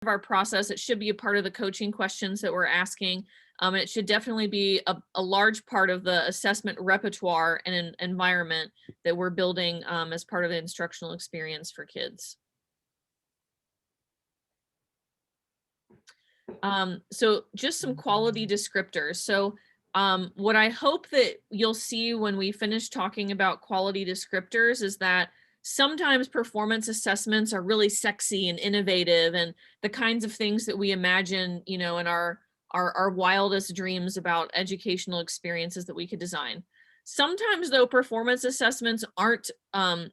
of our process. It should be a part of the coaching questions that we're asking. And it should definitely be a large part of the assessment repertoire and an environment that we're building as part of the instructional experience for kids. So just some quality descriptors. So what I hope that you'll see when we finish talking about quality descriptors is that sometimes performance assessments are really sexy and innovative and the kinds of things that we imagine, you know, in our wildest dreams about educational experiences that we could design. Sometimes though, performance assessments aren't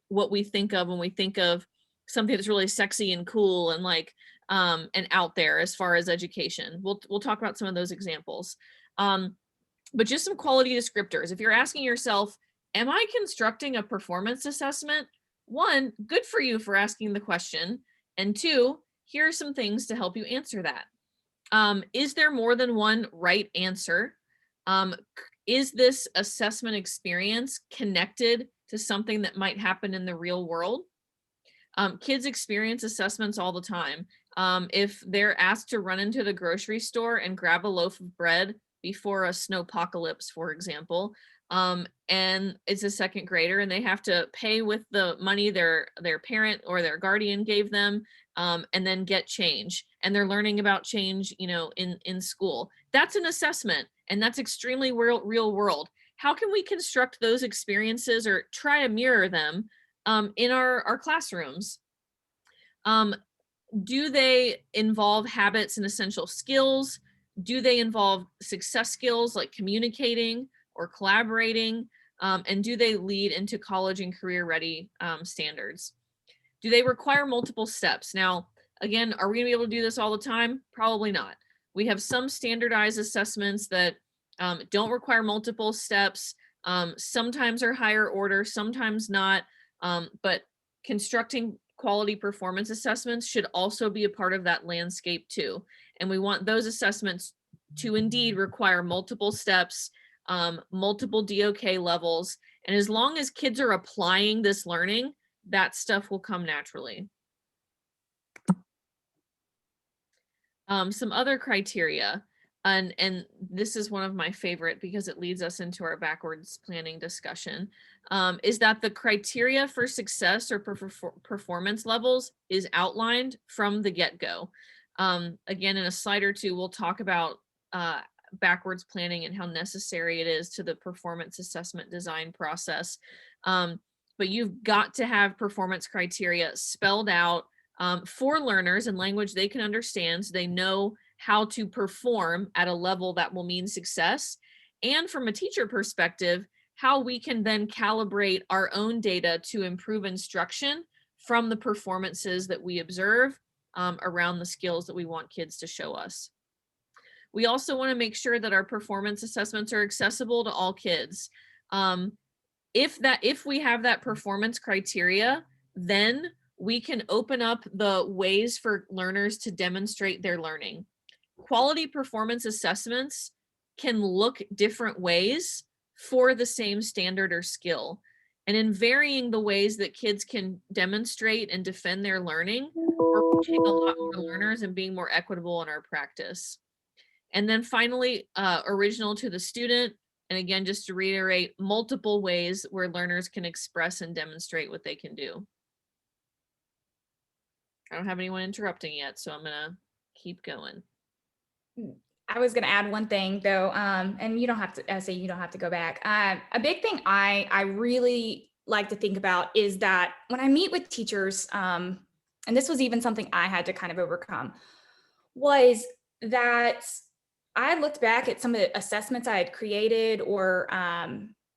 what we think of when we think of something that's really sexy and cool and like and out there as far as education. We'll talk about some of those examples. But just some quality descriptors. If you're asking yourself, am I constructing a performance assessment? One, good for you for asking the question. And two, here are some things to help you answer that. Is there more than one right answer? Is this assessment experience connected to something that might happen in the real world? Kids experience assessments all the time. If they're asked to run into the grocery store and grab a loaf of bread before a snowpocalypse, for example, and it's a second grader and they have to pay with the money their parent or their guardian gave them, and then get change, and they're learning about change, you know, in school. That's an assessment, and that's extremely real world. How can we construct those experiences or try to mirror them in our classrooms? Do they involve habits and essential skills? Do they involve success skills like communicating or collaborating? And do they lead into college and career ready standards? Do they require multiple steps? Now, again, are we gonna be able to do this all the time? Probably not. We have some standardized assessments that don't require multiple steps, sometimes are higher order, sometimes not, but constructing quality performance assessments should also be a part of that landscape too. And we want those assessments to indeed require multiple steps, multiple DOK levels. And as long as kids are applying this learning, that stuff will come naturally. Some other criteria, and this is one of my favorite because it leads us into our backwards planning discussion, is that the criteria for success or performance levels is outlined from the get-go. Again, in a slide or two, we'll talk about backwards planning and how necessary it is to the performance assessment design process. But you've got to have performance criteria spelled out for learners in language they can understand, so they know how to perform at a level that will mean success. And from a teacher perspective, how we can then calibrate our own data to improve instruction from the performances that we observe around the skills that we want kids to show us. We also want to make sure that our performance assessments are accessible to all kids. If we have that performance criteria, then we can open up the ways for learners to demonstrate their learning. Quality performance assessments can look different ways for the same standard or skill. And in varying the ways that kids can demonstrate and defend their learning, we're reaching a lot more learners and being more equitable in our practice. And then finally, original to the student. And again, just to reiterate, multiple ways where learners can express and demonstrate what they can do. I don't have anyone interrupting yet, so I'm gonna keep going. I was going to add one thing though, and you don't have to say you don't have to go back. A big thing I really like to think about is that when I meet with teachers, and this was even something I had to kind of overcome, was that I looked back at some of the assessments I had created, or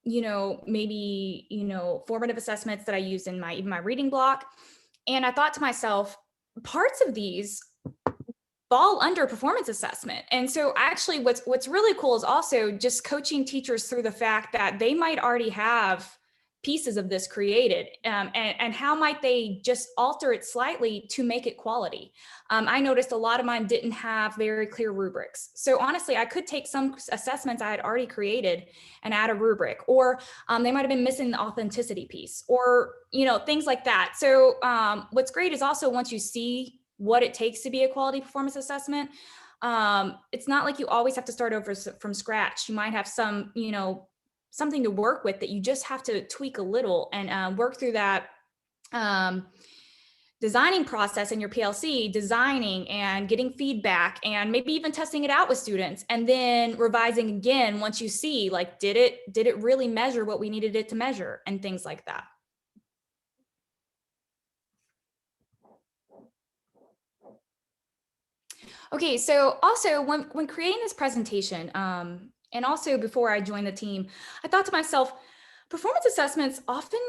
you know, maybe, you know, formative assessments that I used in my reading block, and I thought to myself, parts of these fall under performance assessment. And so actually what's really cool is also just coaching teachers through the fact that they might already have pieces of this created, and how might they just alter it slightly to make it quality. I noticed a lot of mine didn't have very clear rubrics. So honestly, I could take some assessments I had already created and add a rubric, or they might've been missing the authenticity piece, or, you know, things like that. So what's great is also once you see what it takes to be a quality performance assessment. It's not like you always have to start over from scratch. You might have some, something to work with that you just have to tweak a little and work through that um, designing process in your PLC, designing and getting feedback and maybe even testing it out with students and then revising again once you see like, did it really measure what we needed it to measure and things like that. Okay, so also when creating this presentation, and also before I joined the team, I thought to myself, performance assessments often,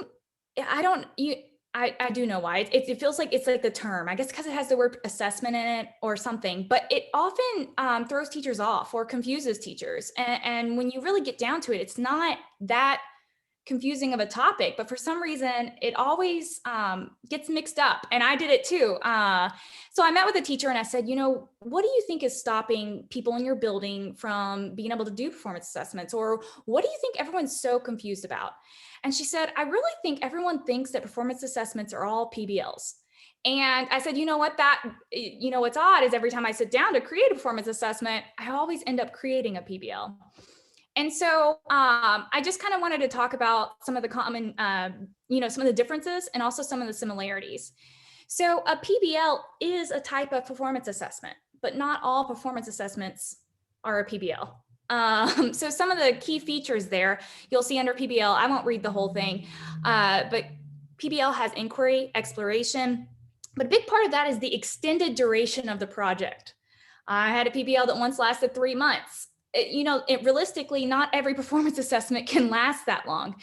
I don't, you, I do know why. It feels like it's like the term, I guess because it has the word assessment in it or something, but it often throws teachers off or confuses teachers. And when you really get down to it, it's not that confusing of a topic, but for some reason it always gets mixed up. And I did it too. So I met with a teacher and I said, what do you think is stopping people in your building from being able to do performance assessments? Or what do you think everyone's so confused about? And she said, I really think everyone thinks that performance assessments are all PBLs. And I said, what's odd is every time I sit down to create a performance assessment, I always end up creating a PBL. And so I just kind of wanted to talk about some of the common, some of the differences and also some of the similarities. So a PBL is a type of performance assessment, but not all performance assessments are a PBL. So some of the key features there, you'll see under PBL, I won't read the whole thing, but PBL has inquiry, exploration, but a big part of that is the extended duration of the project. I had a PBL that once lasted 3 months. Realistically, not every performance assessment can last that long.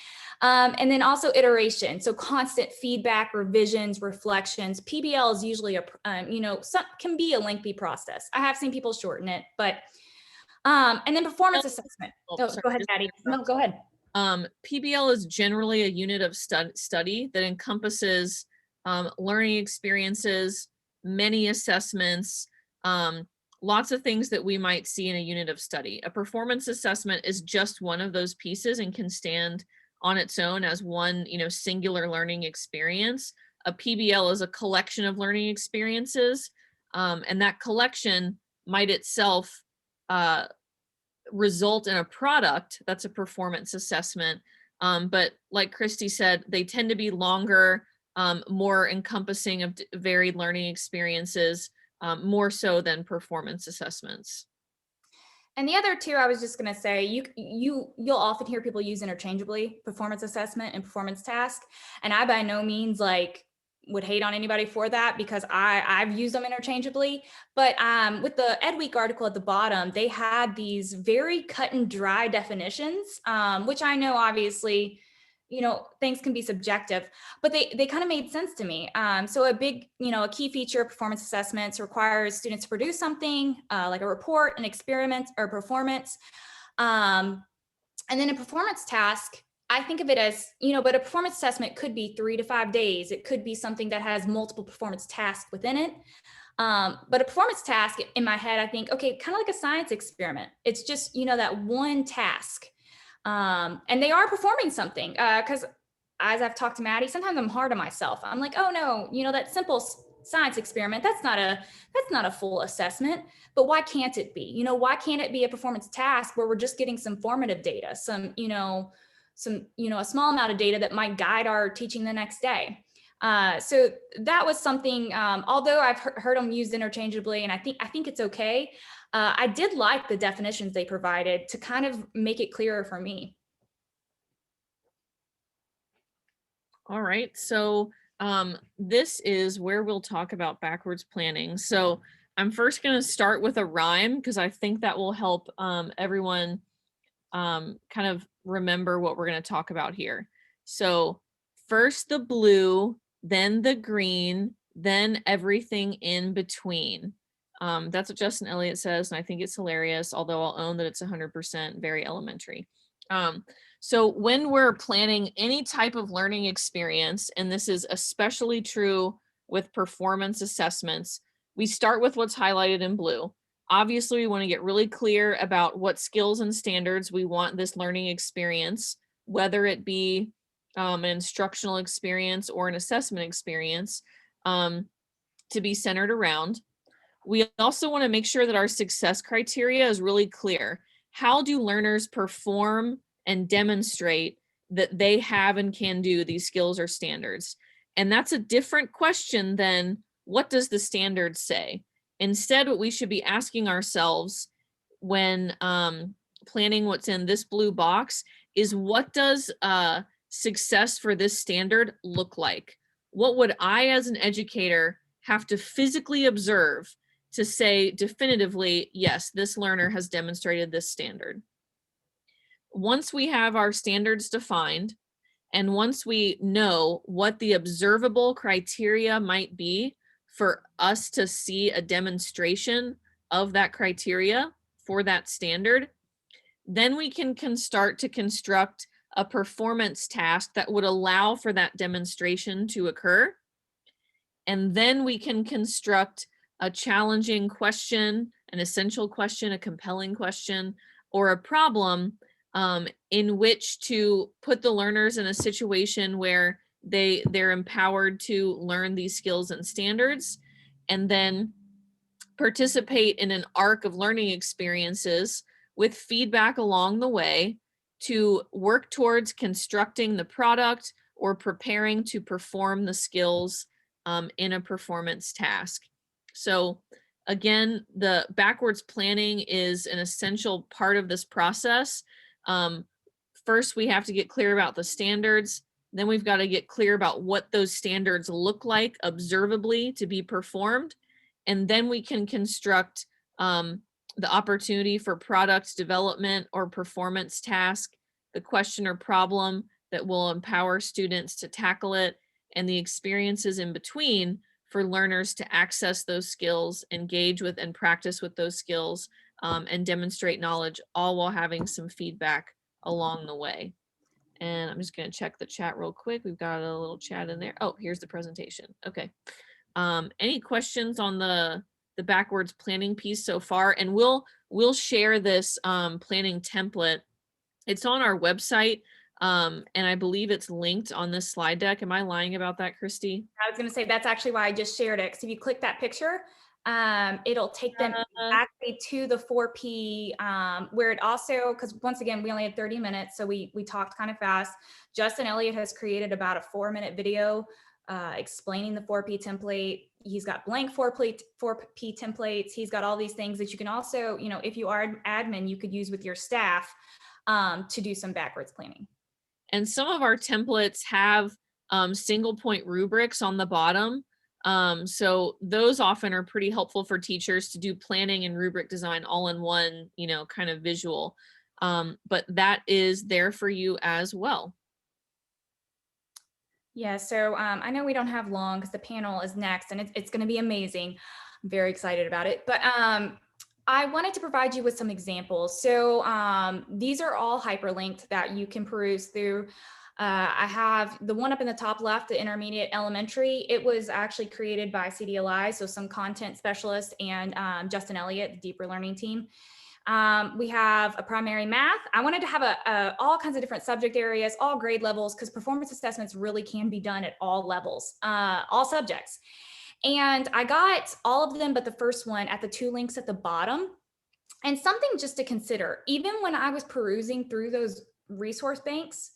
And then also iteration. So constant feedback, revisions, reflections. PBL is usually can be a lengthy process. I have seen people shorten it, but, and then performance assessment. Sorry, go ahead, Patty. No, go ahead. PBL is generally a unit of study that encompasses learning experiences, many assessments, lots of things that we might see in a unit of study. A performance assessment is just one of those pieces and can stand on its own as one, singular learning experience. A PBL is a collection of learning experiences, and that collection might itself result in a product that's a performance assessment. But like Christy said, they tend to be longer, more encompassing of varied learning experiences, more so than performance assessments. And the other two, I was just going to say, you'll often hear people use interchangeably performance assessment and performance task. And I by no means would hate on anybody for that because I've used them interchangeably. But with the Ed Week article at the bottom, they had these very cut and dry definitions, which I know obviously, things can be subjective, but they kind of made sense to me. So a key feature of performance assessments requires students to produce something like a report, an experiment, or performance. And then a performance task, I think of it as, but a performance assessment could be 3 to 5 days. It could be something that has multiple performance tasks within it. But a performance task in my head, I think, okay, kind of like a science experiment. It's just, that one task. And they are performing something because as I've talked to Maddie, sometimes I'm hard on myself. I'm like, oh no, that simple science experiment, that's not a full assessment, but why can't it be? Why can't it be a performance task where we're just getting some formative data, a small amount of data that might guide our teaching the next day. So that was something, although I've heard them used interchangeably, and I think it's okay. I did like the definitions they provided to kind of make it clearer for me. All right, so this is where we'll talk about backwards planning. So I'm first going to start with a rhyme because I think that will help everyone kind of remember what we're going to talk about here. So first the blue, then the green, then everything in between. That's what Justin Elliott says, and I think it's hilarious, although I'll own that it's 100% very elementary. So when we're planning any type of learning experience, and this is especially true with performance assessments, we start with what's highlighted in blue. Obviously, we want to get really clear about what skills and standards we want this learning experience, whether it be an instructional experience or an assessment experience. to be centered around. We also want to make sure that our success criteria is really clear. How do learners perform and demonstrate that they have and can do these skills or standards? And that's a different question than what does the standard say? Instead, what we should be asking ourselves when planning what's in this blue box is, what does success for this standard look like? What would I as an educator have to physically observe to say definitively, yes, this learner has demonstrated this standard? Once we have our standards defined, and once we know what the observable criteria might be for us to see a demonstration of that criteria for that standard, then we can start to construct a performance task that would allow for that demonstration to occur. And then we can construct a challenging question, an essential question, a compelling question, or a problem in which to put the learners in a situation where they're empowered to learn these skills and standards, and then participate in an arc of learning experiences with feedback along the way to work towards constructing the product or preparing to perform the skills in a performance task. So again, the backwards planning is an essential part of this process. First, we have to get clear about the standards. Then we've got to get clear about what those standards look like observably to be performed. And then we can construct the opportunity for product development or performance task, the question or problem that will empower students to tackle it, and the experiences in between for learners to access those skills, engage with and practice with those skills, and demonstrate knowledge, all while having some feedback along the way. And I'm just going to check the chat real quick. We've got a little chat in there. Oh, here's the presentation. Okay. Any questions on the backwards planning piece so far? And we'll share this planning template. It's on our website, and I believe it's linked on this slide deck. Am I lying about that, Christy? I was going to say that's actually why I just shared it. Because if you click that picture, it'll take them exactly to the 4P, where it also, because once again, we only had 30 minutes, so we talked kind of fast. Justin Elliott has created about a 4-minute video explaining the 4P template. He's got blank 4P templates. He's got all these things that you can also, you know, if you are admin, you could use with your staff to do some backwards planning. And some of our templates have single point rubrics on the bottom. So those often are pretty helpful for teachers to do planning and rubric design all in one, you know, kind of visual. But that is there for you as well. Yeah, so I know we don't have long because the panel is next and it's going to be amazing. I'm very excited about it. But I wanted to provide you with some examples. So these are all hyperlinked that you can peruse through. I have the one up in the top left, the intermediate elementary. It was actually created by CDLI, so some content specialists, and Justin Elliott, the deeper learning team. We have a primary math. I wanted to have all kinds of different subject areas, all grade levels, because performance assessments really can be done at all levels, all subjects. And I got all of them, but the first one at the 2 links at the bottom. And something just to consider, even when I was perusing through those resource banks,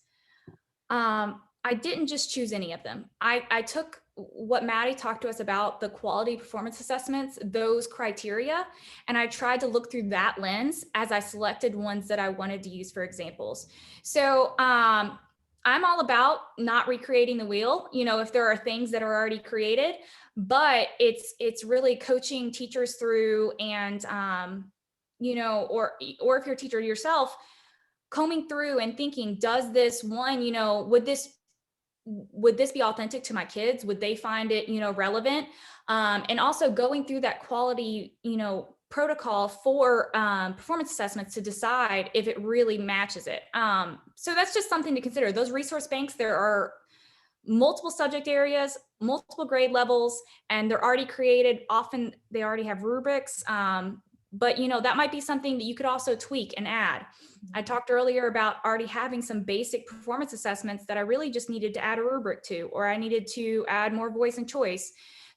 I didn't just choose any of them. I took what Maddie talked to us about, the quality performance assessments, those criteria, and I tried to look through that lens as I selected ones that I wanted to use for examples. So I'm all about not recreating the wheel, you know, if there are things that are already created, but it's really coaching teachers through and, you know, or if you're a teacher yourself, combing through and thinking, does this one, you know, would this be authentic to my kids? Would they find it, you know, relevant? And also going through that quality, you know, protocol for performance assessments to decide if it really matches it. So that's just something to consider. Those resource banks, there are multiple subject areas, multiple grade levels, and they're already created. Often they already have rubrics. But you know, that might be something that you could also tweak and add. I talked earlier about already having some basic performance assessments that I really just needed to add a rubric to, or I needed to add more voice and choice.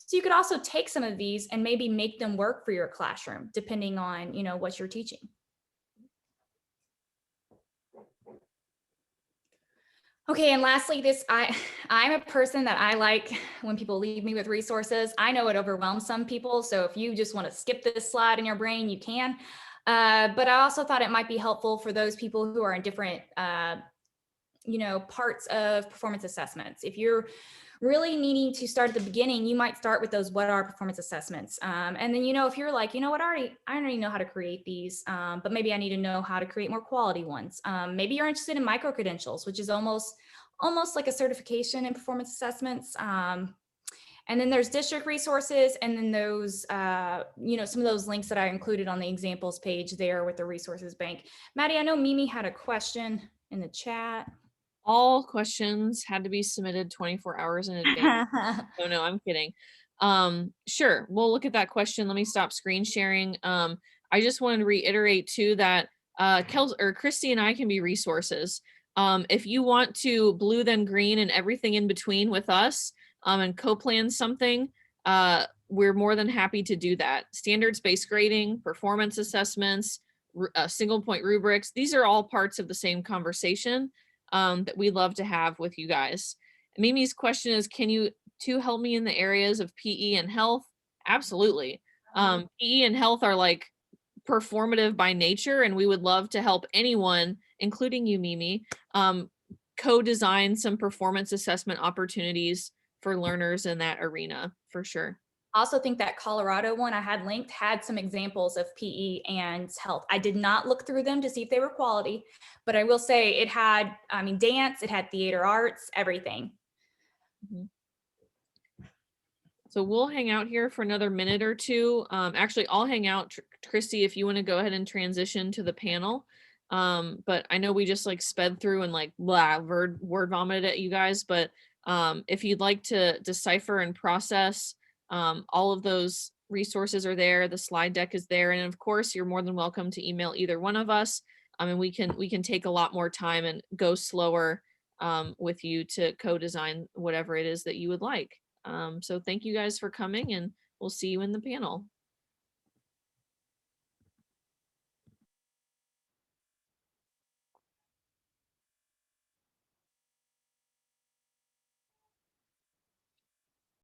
So you could also take some of these and maybe make them work for your classroom, depending on, what you're teaching. Okay, and lastly, I'm a person that I like when people leave me with resources. I know it overwhelms some people, so if you just want to skip this slide in your brain, you can. But I also thought it might be helpful for those people who are in different, parts of performance assessments. If you're really needing to start at the beginning, you might start with those what are performance assessments. And then, if you're like, what, I already know how to create these, but maybe I need to know how to create more quality ones. Maybe you're interested in micro credentials, which is almost like a certification in performance assessments. And then there's district resources, and then those, some of those links that I included on the examples page there with the resources bank. Maddie, I know Mimi had a question in the chat. All questions had to be submitted 24 hours in advance. Oh no, I'm kidding. Sure, we'll look at that question. Let me stop screen sharing. I just wanted to reiterate too that Christy and I can be resources. If you want to blue then green and everything in between with us, and co-plan something, we're more than happy to do that. Standards-based grading, performance assessments, single point rubrics, these are all parts of the same conversation that we love to have with you guys. Mimi's question is, can you two help me in the areas of PE and health? Absolutely. PE and health are like performative by nature, and we would love to help anyone, including you, Mimi, co-design some performance assessment opportunities for learners in that arena, for sure. I also think that Colorado one I had linked had some examples of PE and health. I did not look through them to see if they were quality, but I will say it had, dance, it had theater arts, everything. Mm-hmm. So we'll hang out here for another minute or two. Actually, I'll hang out, Christy, if you want to go ahead and transition to the panel. But I know we just like sped through and like blah, word vomited at you guys. But if you'd like to decipher and process, all of those resources are there. The slide deck is there, and of course, you're more than welcome to email either one of us. And we can take a lot more time and go slower with you to co-design whatever it is that you would like. So thank you guys for coming, and we'll see you in the panel.